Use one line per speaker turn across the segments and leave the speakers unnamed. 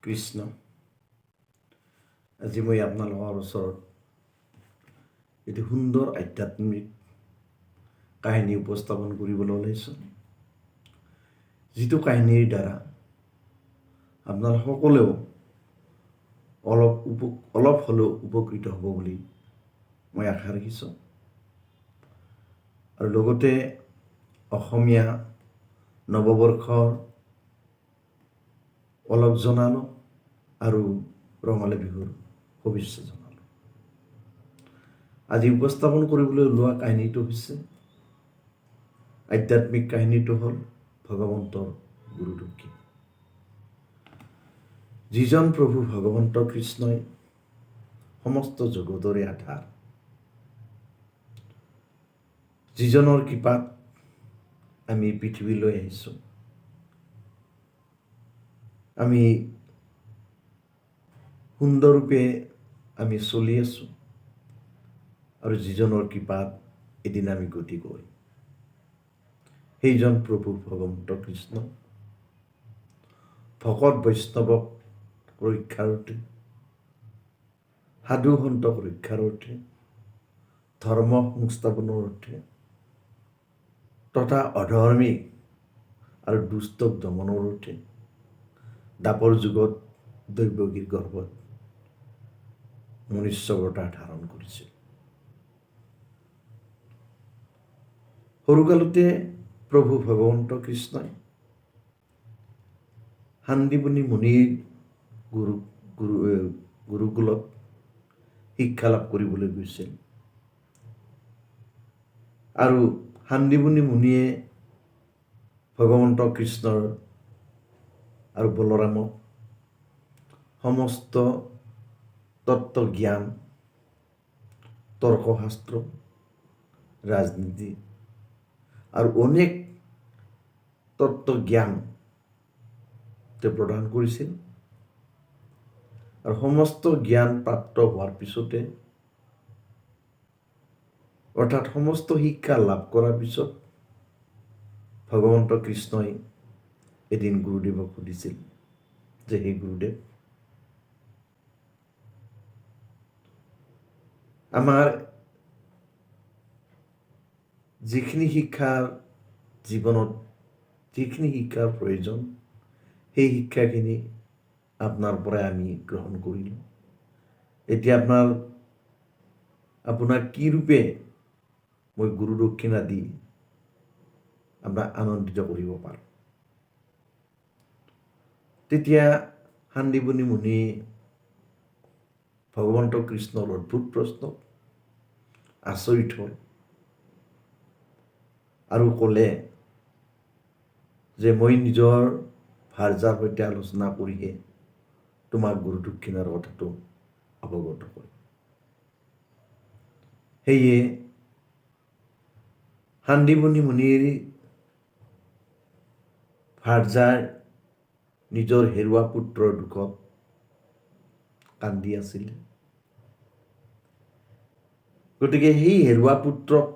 কৃষ্ণ। আজি মই আপোনালোকৰ ওচৰত এটি সুন্দৰ আধ্যাত্মিক কাহিনী উপস্থাপন কৰিবলৈ ওলাইছোঁ, যিটো কাহিনীৰ দ্বাৰা আপোনাৰ সকলেও অলপ হ'লেও উপকৃত হ'ব বুলি মই আশা ৰাখিছোঁ। আৰু লগতে অসমীয়া নৱবৰ্ষৰ অলপ জনালোঁ আৰু ৰঙালী বিহুৰ শুভেচ্ছা জনালোঁ। আজি উপস্থাপন কৰিবলৈ ওলোৱা কাহিনীটো হৈছে, আধ্যাত্মিক কাহিনীটো হ'ল ভগৱন্তৰ গুৰু দক্ষিণ। যিজন প্ৰভু ভগৱন্ত কৃষ্ণই সমস্ত জগতৰে আধাৰ, যিজনৰ কৃপাত আমি পৃথিৱীলৈ আহিছোঁ, আমি সুন্দৰৰূপে আমি চলি আছোঁ, আৰু যিজনৰ কৃপাত এদিন আমি গতি কৰিম, সেইজন প্ৰভু ভগৱন্ত কৃষ্ণ ভকত বৈষ্ণৱক ৰক্ষাৰ অৰ্থে, সাধু সন্তক ৰক্ষাৰ অৰ্থে, ধৰ্ম সংস্থাপনৰ অৰ্থে তথা অধৰ্মী আৰু দুষ্টক দমনৰ অৰ্থে দাপৰ যুগত দৈৱকীৰ গৰ্ভত মনুষ্য অৱতাৰ ধাৰণ কৰিছিল। সৰুকালতে প্ৰভু ভগৱন্ত কৃষ্ণই সান্দীপনী মুনিৰ গুৰুকুলত শিক্ষা লাভ কৰিবলৈ গৈছিল, আৰু সান্দীপনী মুনিয়ে ভগৱন্ত কৃষ্ণৰ আৰু বলৰামক সমস্ত তত্ত্ব জ্ঞান, তৰ্কশাস্ত্ৰ, ৰাজনীতি আৰু অনেক তত্ত্ব জ্ঞান তেওঁ প্ৰদান কৰিছিল। আৰু সমস্ত জ্ঞান প্ৰাপ্ত হোৱাৰ পিছতে, অৰ্থাৎ সমস্ত শিক্ষা লাভ কৰাৰ পিছত, ভগৱন্ত কৃষ্ণই এদিন গুৰুদেৱক সুধিছিল যে, হে গুৰুদেৱ, আমাৰ যিখিনি শিক্ষাৰ জীৱনত যিখিনি শিক্ষাৰ প্ৰয়োজন, সেই শিক্ষাখিনি আপোনাৰ পৰাই আমি গ্ৰহণ কৰিলোঁ। এতিয়া আপোনাক কি ৰূপে মই গুৰু দক্ষিণা দি আপোনাক আনন্দিত কৰিব পাৰোঁ। তেতিয়া সান্দীপনী মুনিয়ে ভগৱন্ত কৃষ্ণৰ অদ্ভুত প্ৰশ্ন আচৰিত হ'ল আৰু ক'লে যে, মই নিজৰ ভাৰ্যাৰ সৈতে আলোচনা কৰিহে তোমাক গুৰু দক্ষিণাৰ কথাটো অৱগত কৰিম। সেয়ে সান্দীপনী মুনিৰ ভাৰ্যাই নিজৰ হেৰুৱা পুত্ৰৰ দুখত কান্দি আছিল। গতিকে সেই হেৰুৱা পুত্ৰক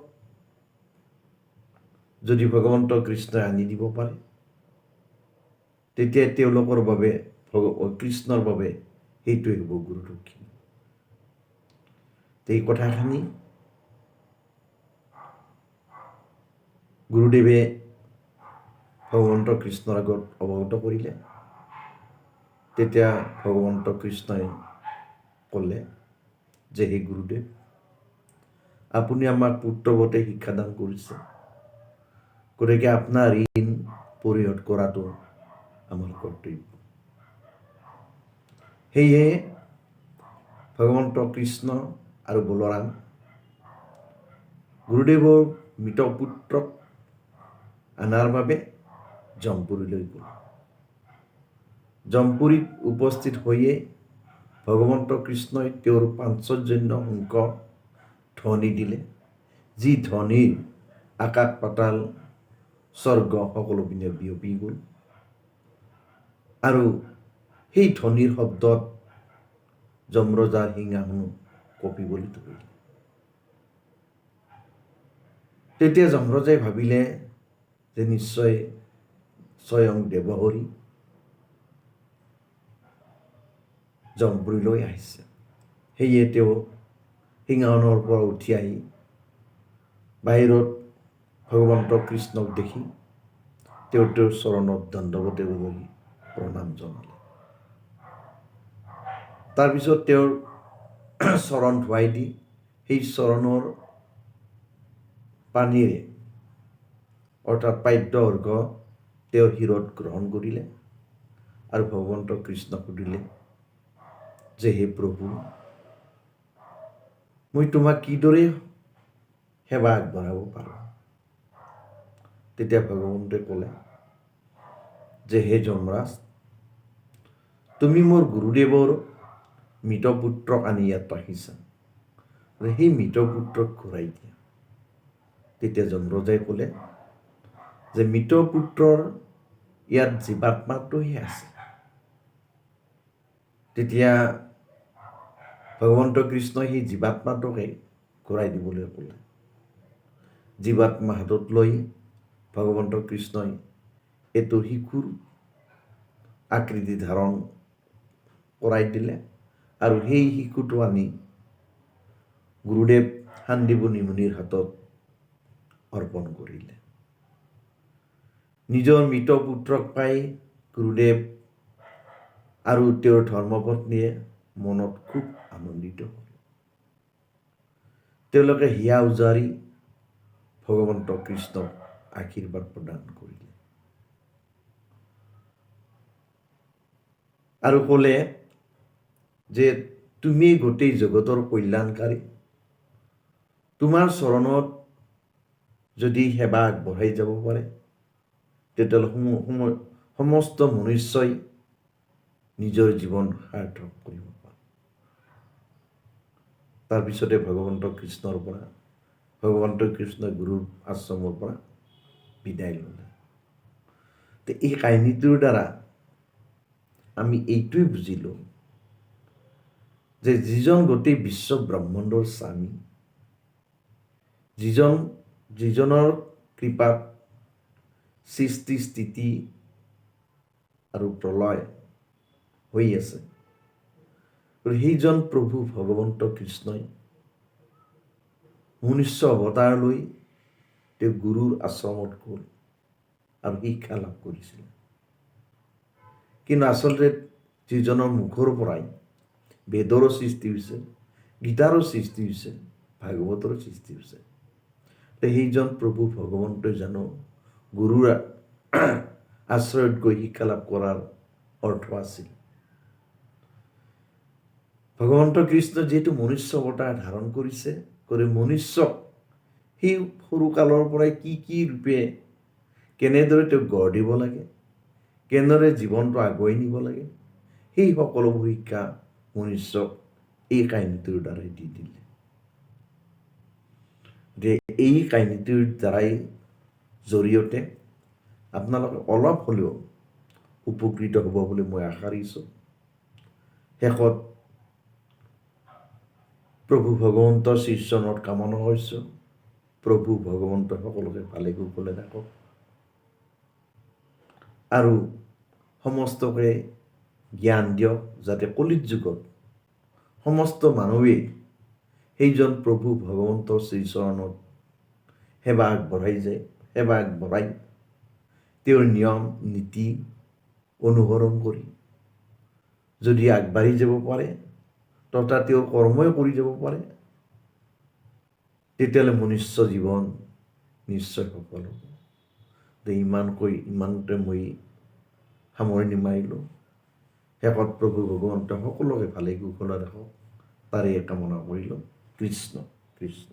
যদি ভগৱন্ত কৃষ্ণই আনি দিব পাৰে, তেতিয়া তেওঁলোকৰ বাবে কৃষ্ণৰ বাবে সেইটোৱে হ'ব গুৰু দক্ষিণা। এই কথাখিনি গুৰুদেৱে ভগৱন্ত কৃষ্ণৰ আগত অৱগত কৰিলে। তেতিয়া ভগৱন্ত কৃষ্ণই ক'লে যে, হে গুৰুদেৱ, আপুনি আমাক পুত্ৰৱতে শিক্ষাদান কৰিছে, গতিকে আপোনাৰ ঋণ পৰিশোধ কৰাটো আমাৰ কৰ্তব্য। সেয়ে ভগৱন্ত কৃষ্ণ আৰু বলৰাম গুৰুদেৱৰ মৃত পুত্ৰক আনাৰ বাবে জমপুৰীলৈ গ'ল। জমপুৰীত উপস্থিত হৈয়ে ভগৱন্ত কৃষ্ণই তেওঁৰ পাঞ্চজন্য শংখ ধ্বনি দিলে, যি ধ্বনিৰ আকাশ পাতাল স্বৰ্গ সকলো পিনে বিয়পি গ'ল। আৰু সেই ধ্বনিৰ শব্দত যমৰজাৰ সিংহাসনো কঁপিবলৈ ধৰিলে। তেতিয়া যমৰাজে ভাবিলে যে নিশ্চয় স্বয়ং দেৱহৰি জমপুৰীলৈ আহিছে। সেয়ে তেওঁ সিংহাসনৰ পৰা উঠি আহি বাহিৰত ভগৱন্ত কৃষ্ণক দেখি তেওঁৰ চৰণত দণ্ডৱতে বহি প্ৰণাম জনালে। তাৰপিছত তেওঁৰ চৰণ ধুৱাই দি সেই চৰণৰ পানীৰে অৰ্থাৎ পাদ্য অৰ্ঘ্য তেওঁৰ শিৰত গ্ৰহণ কৰিলে আৰু ভগৱন্ত কৃষ্ণক সুধিলে যে হে প্ৰভু, মই তোমাক কিদৰে সেৱা আগবঢ়াব পাৰোঁ? তেতিয়া ভগৱন্তই ক'লে যে হে যমৰাজ, তুমি মোৰ গুৰুদেৱৰ মৃত পুত্ৰক আনি ইয়াত ৰাখিছা, সেই মৃত পুত্ৰক ঘূৰাই দিয়া। তেতিয়া যমৰাজে ক'লে যে মৃত পুত্ৰৰ ইয়াত জীৱাত্মাটোহে আছে। তেতিয়া ভগৱন্ত কৃষ্ণই সেই জীৱাত্মাটোকে ঘূৰাই দিবলৈ ক'লে। জীৱাত্মা হাতত লৈ ভগৱন্ত কৃষ্ণই এইটো শিশুৰ আকৃতি ধাৰণ কৰাই দিলে আৰু সেই শিশুটো আনি গুৰুদেৱ শান্তিবুনি মুনিৰ হাতত অৰ্পণ কৰিলে। নিজৰ মৃত পুত্ৰক পাই গুৰুদেৱ আৰু তেওঁৰ ধৰ্মপত্নীয়ে মনত খুব আনন্দিত হ'ল। তেওঁলোকে হিয়া উজাৰি ভগৱন্ত কৃষ্ণক আশীৰ্বাদ প্ৰদান কৰিলে আৰু ক'লে যে তুমি গোটেই জগতৰ কল্যাণকাৰী, তোমাৰ চৰণত যদি সেৱা আগবঢ়াই যাব পাৰে তেতিয়াহ'লে সমস্ত মনুষ্যই নিজৰ জীৱন সাৰ্থক কৰিব পাৰে। তাৰপিছতে ভগৱন্ত কৃষ্ণই গুৰুৰ আশ্ৰমৰ পৰা বিদায় ল'লে। এই কাহিনীটোৰ দ্বাৰা আমি এইটোৱে বুজিলোঁ যে যিজন গোটেই বিশ্ব ব্ৰহ্মাণ্ডৰ স্বামী, যিজনৰ কৃপাত সৃষ্টি স্থিতি আৰু প্ৰলয় হৈ আছে, সেইজন প্ৰভু ভগৱন্ত কৃষ্ণই মনুষ্য অৱতাৰ লৈ তেওঁ গুৰুৰ আশ্ৰমত গ'ল আৰু শিক্ষা লাভ কৰিছিল। কিন্তু আচলতে যিজনৰ মুখৰ পৰাই বেদৰো সৃষ্টি হৈছে, গীতাৰো সৃষ্টি হৈছে, ভাগৱতৰো সৃষ্টি হৈছে, সেইজন প্ৰভু ভগৱন্তই জানো গুৰুৰ আশ্ৰয়ত গৈ শিক্ষা লাভ কৰাৰ অৰ্থ আছিল? ভগৱন্ত কৃষ্ণ যিহেতু মনুষ্য অৱতাৰ ধাৰণ কৰিছে, মনুষ্যক সেই সৰু কালৰ পৰাই কি ৰূপে কেনেদৰে তেওঁক গঢ় দিব লাগে, কেনেদৰে জীৱনটো আগুৱাই নিব লাগে, সেই সকলোবোৰ শিক্ষা মনুষ্যক এই কাহিনীটোৰ দ্বাৰাই দি দিলে। যে এই কাহিনীটোৰ দ্বাৰাই জৰিয়তে আপোনালোকে অলপ হ'লেও উপকৃত হ'ব বুলি মই আশা কৰিছোঁ। শেষত প্ৰভু ভগৱন্তৰ শ্ৰীচৰণত কামনা কৰিছোঁ, প্ৰভু ভগৱন্ত সকলোকে ভালে কুশলে ৰাখক আৰু সমস্তকে জ্ঞান দিয়ক, যাতে কলিত যুগত সমস্ত মানুহেই সেইজন প্ৰভু ভগৱন্তৰ শ্ৰীচৰণত সেৱা আগবঢ়াই তেওঁৰ নিয়ম নীতি অনুসৰণ কৰি যদি আগবাঢ়ি যাব পাৰে তথা তেওঁৰ কৰ্মই কৰি যাব পাৰে, তেতিয়াহ'লে মনুষ্য জীৱন নিশ্চয় সফল হ'ব। ইমানতে মই সামৰণি মাৰিলোঁ। শেষত প্ৰভু ভগৱন্ত সকলোকে ভালে কুশলে ৰাখক, তাৰে কামনা কৰিলোঁ। কৃষ্ণ কৃষ্ণ।